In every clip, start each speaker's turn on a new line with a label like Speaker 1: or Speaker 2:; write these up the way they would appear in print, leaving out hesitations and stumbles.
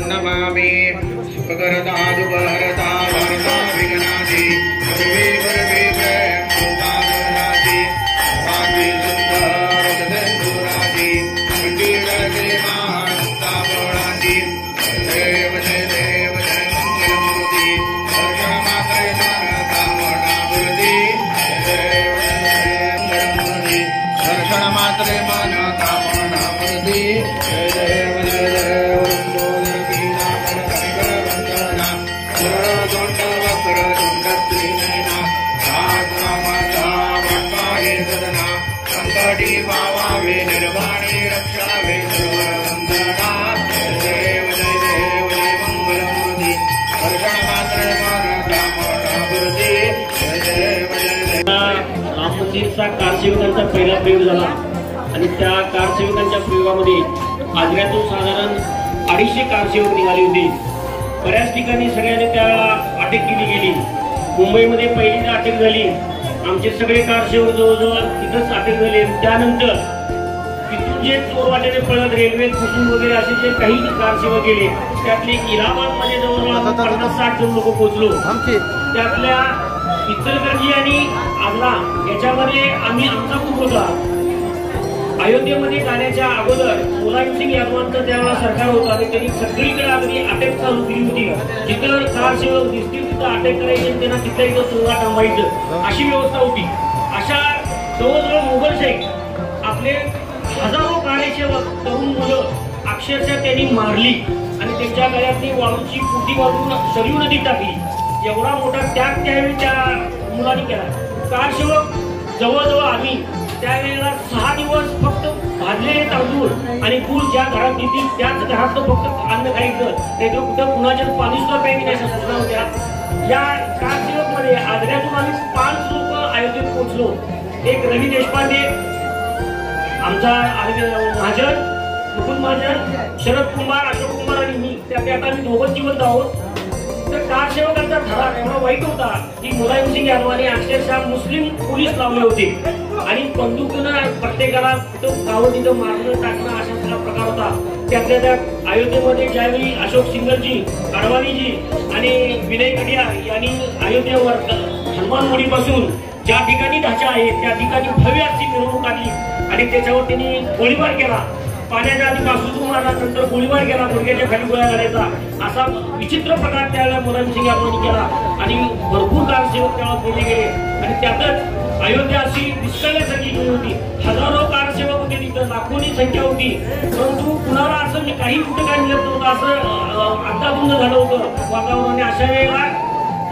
Speaker 1: नमामि सुखकरता दुःखहरता भरता विघ्नादि सर्वे सर्वे प्रेमोपादनादि स्वामी सुंदरदुरादि मंदिरते महास्तावणादि देव देव मंगलमूर्ति दर्शन मात्रे मनकामनापूर्ति देव मंगलमूर्ति दर्शन मात्रे मनकामनापूर्ति देव
Speaker 2: कारसेवकांचा पहिला प्रयोग झाला आणि त्या कारसेवकांच्या प्रयोगामध्ये आजऱ्यातून साधारण 250 कारसेवक निघाले होते। बऱ्याच ठिकाणी सगळ्यांनी त्याला अटक केली गेली। मुंबईमध्ये पहिली अटक झाली, आमचे सगळे कारसेवक जवळजवळ तिथंच अटक झाले। त्यानंतर तिथून जे चोरवाट्याने पळत रेल्वे घुसून वगैरे असे जे काही कारसेवक गेले, त्यातले इलाहाबादमध्ये जवळजवळ 50-60 जण लोक पोहोचलो। त्यातल्या इचलकरंजी आणि आग्रा याच्यामध्ये आम्ही आमचा ग्रुप होता। अयोध्येमध्ये जाण्याच्या अगोदर मुलायम सिंग यादवांचं त्यावेळेला सरकार होतं आणि त्यांनी सगळीकडे अगदी अटक चालू केली होती। जिथं कारसेवक दिसतील तिथं अटक करायची, त्यांना तिथं इथं चोरा थांबायचं अशी व्यवस्था होती। अशा जवळजवळ मोगलशाही आपले हजारो कार्यसेवक तरुण मुलं अक्षरशः त्यांनी मारली आणि त्यांच्या गळ्यातली वाळूची पुटी वाळून सरयू नदीत टाकली। एवढा मोठा त्याग त्यावेळी त्या मुलांनी केला। कारसेवक जवळजवळ आम्ही त्यावेळेला 6 दिवस फक्त भाजलेले तांदूळ आणि गुळ ज्या घरात येतील त्याच घरात फक्त अन्न खायचं, नाही तर कुठं कुणाच्या पाणी सुद्धा प्यायची नाही अशा सूचना होत्या। या कारसेवक मध्ये आजऱ्यातून आम्ही 5 लोक अयोध्येत पोहोचलो। एक रवी देशपांडे, आमचा महाजन मुकुंद महाजन, शरद कुमार, अशोक कुमार आणि मी, त्यात आम्ही दोघं जिवंत आहोत। तर कारसेवकांचा धडा एवढा वाईट होता की मुलायम सिंग यादवांनी अक्षरशः मुस्लिम पोलीस लावले होते आणि बंदुकीनं प्रत्येकाला गावं तिथं मारणं टाकणं अशा सगळा प्रकार होता। त्यातल्या त्यात अयोध्येमध्ये ज्यावेळी अशोक सिंगलजी, अडवाणीजी आणि विनय कडिया यांनी अयोध्येवर हनुमानगडीपासून ज्या ठिकाणी ढाचा आहे त्या ठिकाणी भव्य अशी मिरवणूक काढली आणि त्याच्यावर त्यांनी गोळीबार केला। पाण्याच्या आधी कासून मारला, नंतर गोळीबार केला, गुडघ्याच्या खाली गोळ्या घालायचा असा विचित्र प्रकार त्यावेळेला मुलायम सिंग यादवांनी केला आणि भरपूर कारसेवक त्याला बोलले गेले आणि त्यातच अयोध्या अशी विस्कळण्यासाठी गेली होती। हजारो कारसेवक होते तिथं, लाखोंची संख्या होती, परंतु कुणाला असं काही कुठं काय मिळत नव्हतं, असं अंदाधुंद झालं होतं वातावरण। आणि अशा वेळेला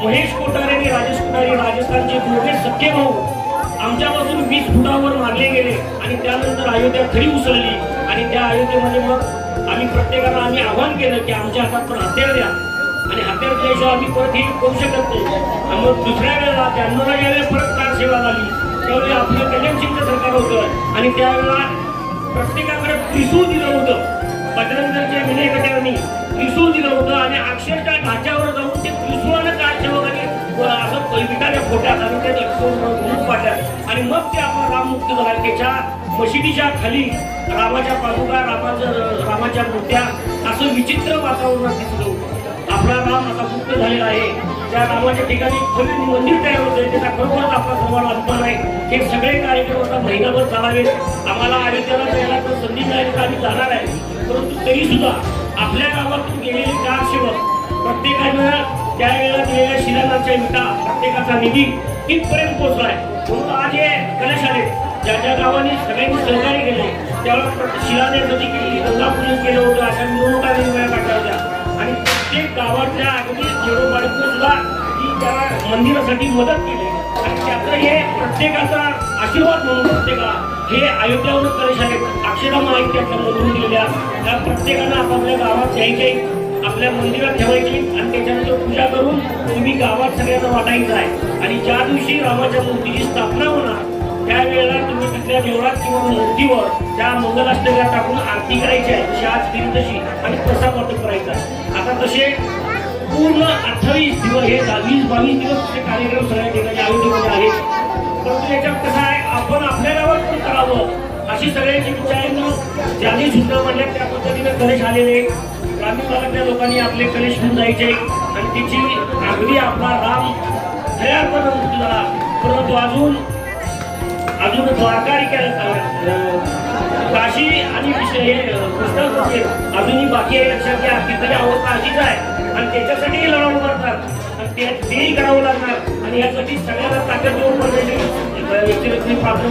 Speaker 2: महेश कोठारे आणि राजेश कोठारे राजस्थानचे दोघे सख्खे भाऊ आमच्यापासून 20 फुटावर मारले गेले आणि त्यानंतर अयोध्या खरी उसळली आणि त्या अयोध्येमध्ये मग आम्ही प्रत्येकाला आवाहन केलं की आमच्या हातात पण हत्यार द्या आणि हत्यार दिल्याशिवाय आम्ही परत हे करू शकत नाही। मग दुसऱ्या वेळेला 92ला ज्यावेळेला परत कारसेवा झाली त्यावेळी आपलं कल्याण सिंगचं सरकार होतं आणि त्यावेळेला प्रत्येकाकडे त्रिशूळ दिलं होतं। बजरंगदलच्या विनय कट्यावरनी त्रिशूळ दिलं होतं आणि अक्षरशः ढाच्यावर जाऊन ते त्रिशूळानं कारसेवकांनी असं विटाच्या फोट्यात आणि त्या वाट्यात आणि मग ते आपला राम मुक्त झाला। त्याच्या मशिदीच्या खाली रामाच्या पादुका, रामाच्या मूर्त्या असं विचित्र वातावरणात दिसलं होतं। आपला राम आता मुक्त झालेला आहे। त्या रामाच्या ठिकाणी भव्य मंदिर तयार होते, त्याचा खरोखरच आपला सर्वांना अभिमान आहे. हे सगळे कार्यक्रम आता महिनाभर चालावेत. आम्हाला अयोध्येला जायला तर संधी मिळाली तर आम्ही जाणार आहे, परंतु तरी सुद्धा आपल्या गावातून गेलेले कारसेवक प्रत्येकानं त्यावेळेला दिलेल्या शिलान्यासच्या विटा, प्रत्येकाचा निधी कितपर्यंत पोहोचलाय. म्हणून आज हे कलश आले, ज्या ज्या गावांनी सगळ्यांनी सहकार्य केले त्यावेळेला शिलान्यासाठी केली, गंगापूजन केलं होतं, अशा मिरवणुका वेगवेगळ्या काढल्या होत्या आणि प्रत्येक गावातल्या अगदी खेडोपाडीतून सुद्धा ही त्या मंदिरासाठी मदत केली आणि त्याचं हे प्रत्येकाचा आशीर्वाद म्हणून प्रत्येका हे अयोध्यावरून कलश आले. अक्षरशः माहिती त्याच्या मंजूर दिलेल्या त्या प्रत्येकानं आपापल्या गावात यायचे, आपल्या मंदिरात ठेवायची आणि त्याच्यानंतर पूजा करून तुम्ही गावात सगळ्यांना वाटायचं आहे. आणि ज्या दिवशी रामाच्या मूर्तीची स्थापना होणार त्यावेळेला तुम्ही तिथल्या देवळात किंवा मूर्तीवर त्या मंगलाष्टकाला टाकून आरती करायची आहे, जशी आज केली तशी, आणि प्रसाद वाटप करायचा. आता तसे पूर्ण 28 दिवस हे 20-22 दिवस ते कार्यक्रम सगळ्या ठिकाणी अयोध्येमध्ये आहेत. परंतु याच्यात कसं आहे, आपण आपल्या गावात पण करावं अशी सगळ्यांची इच्छा आहे. म्हणून ज्यांनी सूचना मांडल्या त्या पद्धतीने कलश आलेले ग्रामीण भागातल्या लोकांनी आपले कलश घेऊन जायचे आणि तिची अगदी आपला राम तयारपणे मूर्ती झाला. परंतु अजून द्वारका काशी आणि कृष्णापूर अजूनही बाकी आहे. लक्षात घ्या, तिथली अवस्था अशीच आहे आणि त्याच्यासाठी लढाऊ करतात आणि तेही करावं लागणार आणि यासाठी सगळ्यांना ताकद देऊन व्यक्तिगत पात्र